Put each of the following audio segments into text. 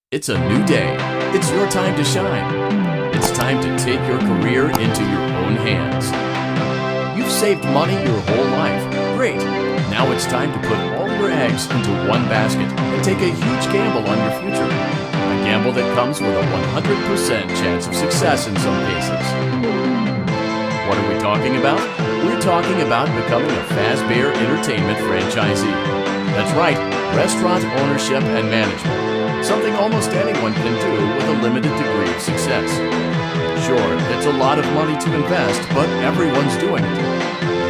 It's a new day. It's your time to shine. It's time to take your career into your own hands. You've saved money your whole life. Great. Now it's time to put all your eggs into one basket and take a huge gamble on your future. A gamble that comes with a 100% chance of success in some cases. What are we talking about? We're talking about becoming a Fazbear Entertainment franchisee. That's right, restaurant ownership and management. Something almost anyone can do with a limited degree of success. Sure, it's a lot of money to invest, but everyone's doing it.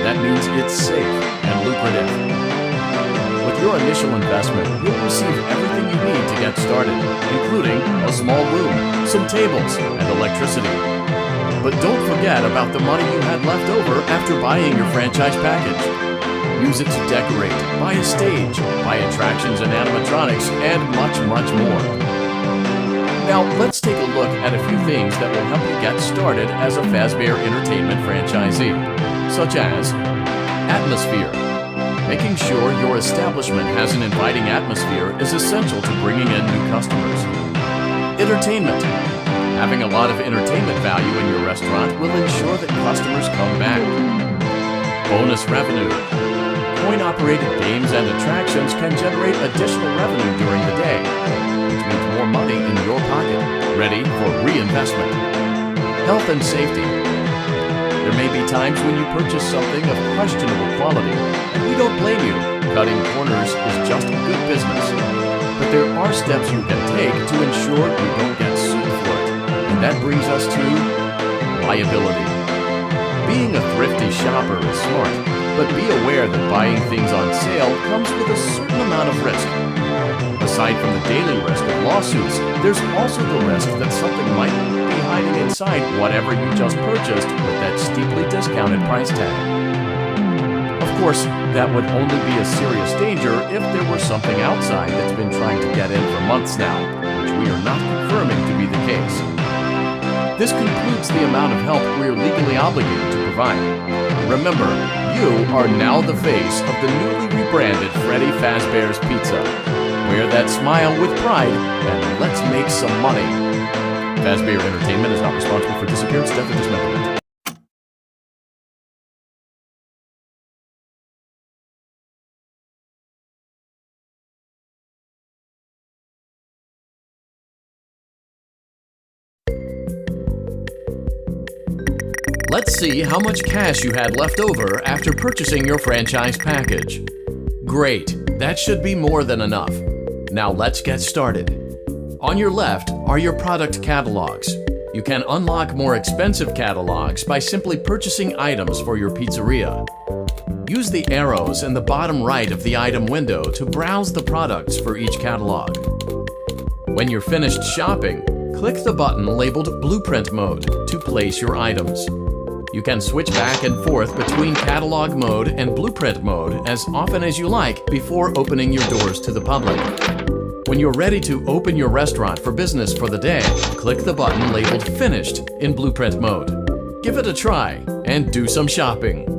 That means it's safe and lucrative. With your initial investment, you'll receive everything you need to get started, including a small room, some tables, and electricity. But don't forget about the money you had left over after buying your franchise package. Use it to decorate, buy a stage, buy attractions and animatronics, and much, much more. Now, let's take a look at a few things that will help you get started as a Fazbear Entertainment franchisee, such as atmosphere. Making sure your establishment has an inviting atmosphere is essential to bringing in new customers. Entertainment. Having a lot of entertainment value in your restaurant will ensure that customers come back. Bonus revenue. Coin-operated games and attractions can generate additional revenue during the day, which means more money in your pocket, ready for reinvestment. Health and safety. There may be times when you purchase something of questionable quality, and we don't blame you. Cutting corners is just good business. But there are steps you can take to ensure you don't get sued for it, and that brings us to liability. Being a thrifty shopper is smart, but be aware that buying things on sale comes with a certain amount of risk. Aside from the daily risk of lawsuits, there's also the risk that something might be hiding inside whatever you just purchased with that steeply discounted price tag. Of course, that would only be a serious danger if there were something outside that's been trying to get in for months now, which we are not confirming to be the case. This concludes the amount of help we are legally obligated to provide. Remember, you are now the face of the newly rebranded Freddy Fazbear's Pizza. Wear that smile with pride, and let's make some money. Fazbear Entertainment is not responsible for disappearance, death, or dismemberment. Let's see how much cash you had left over after purchasing your franchise package. Great, that should be more than enough. Now let's get started. On your left are your product catalogs. You can unlock more expensive catalogs by simply purchasing items for your pizzeria. Use the arrows in the bottom right of the item window to browse the products for each catalog. When you're finished shopping, click the button labeled Blueprint Mode to place your items. You can switch back and forth between Catalog Mode and Blueprint Mode as often as you like before opening your doors to the public. When you're ready to open your restaurant for business for the day, click the button labeled Finished in Blueprint Mode. Give it a try and do some shopping.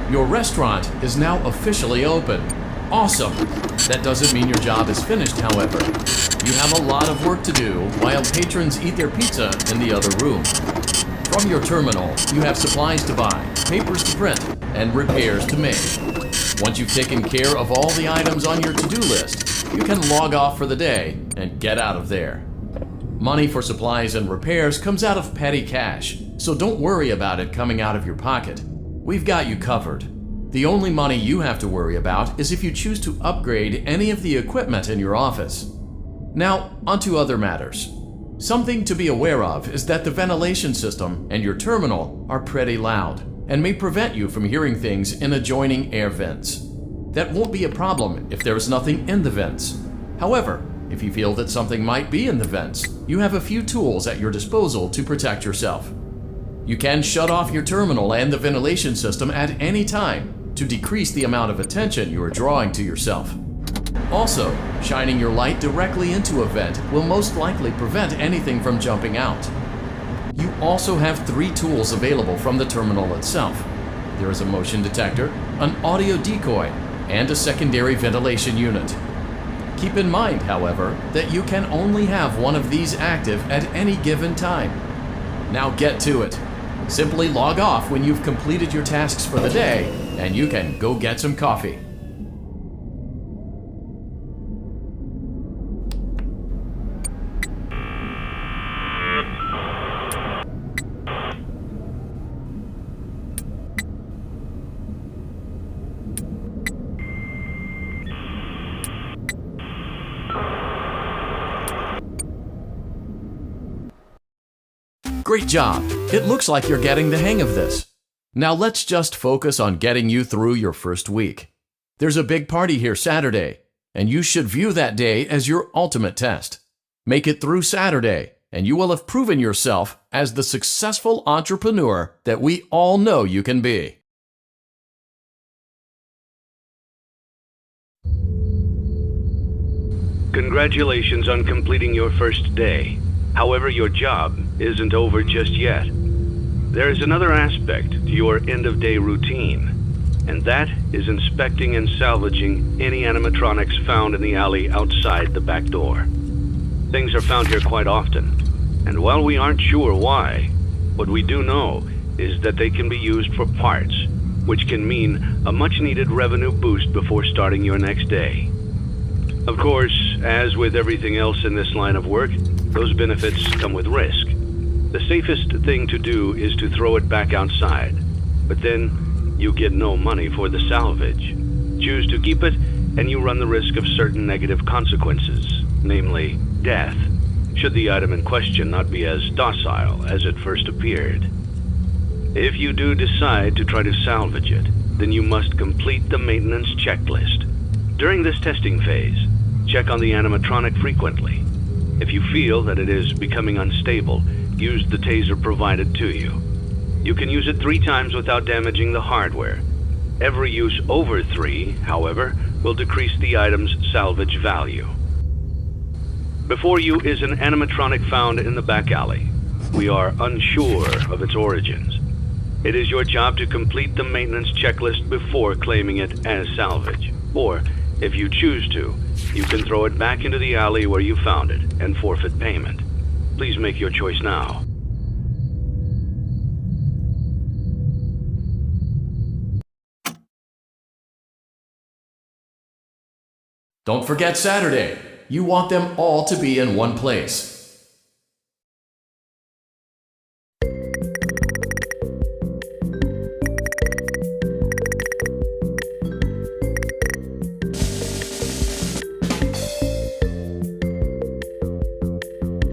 Your restaurant is now officially open. Awesome! That doesn't mean your job is finished, however. You have a lot of work to do while patrons eat their pizza in the other room. From your terminal, you have supplies to buy, papers to print, and repairs to make. Once you've taken care of all the items on your to-do list, you can log off for the day and get out of there. Money for supplies and repairs comes out of petty cash, so don't worry about it coming out of your pocket. We've got you covered. The only money you have to worry about is if you choose to upgrade any of the equipment in your office. Now, onto other matters. Something to be aware of is that the ventilation system and your terminal are pretty loud and may prevent you from hearing things in adjoining air vents. That won't be a problem if there is nothing in the vents. However, if you feel that something might be in the vents, you have a few tools at your disposal to protect yourself. You can shut off your terminal and the ventilation system at any time to decrease the amount of attention you are drawing to yourself. Also, shining your light directly into a vent will most likely prevent anything from jumping out. You also have 3 tools available from the terminal itself. There is a motion detector, an audio decoy, and a secondary ventilation unit. Keep in mind, however, that you can only have one of these active at any given time. Now get to it. Simply log off when you've completed your tasks for the day, and you can go get some coffee. Great job! It looks like you're getting the hang of this. Now let's just focus on getting you through your first week. There's a big party here Saturday, and you should view that day as your ultimate test. Make it through Saturday, and you will have proven yourself as the successful entrepreneur that we all know you can be. Congratulations on completing your first day. However, your job isn't over just yet. There is another aspect to your end-of-day routine, and that is inspecting and salvaging any animatronics found in the alley outside the back door. Things are found here quite often, and while we aren't sure why, what we do know is that they can be used for parts, which can mean a much-needed revenue boost before starting your next day. Of course, as with everything else in this line of work, those benefits come with risk. The safest thing to do is to throw it back outside, but then you get no money for the salvage. Choose to keep it, and you run the risk of certain negative consequences, namely death, should the item in question not be as docile as it first appeared. If you do decide to try to salvage it, then you must complete the maintenance checklist. During this testing phase, check on the animatronic frequently. If you feel that it is becoming unstable, use the taser provided to you. You can use it 3 times without damaging the hardware. Every use over 3, however, will decrease the item's salvage value. Before you is an animatronic found in the back alley. We are unsure of its origins. It is your job to complete the maintenance checklist before claiming it as salvage. Or, if you choose to, you can throw it back into the alley where you found it and forfeit payment. Please make your choice now. Don't forget Saturday. You want them all to be in one place.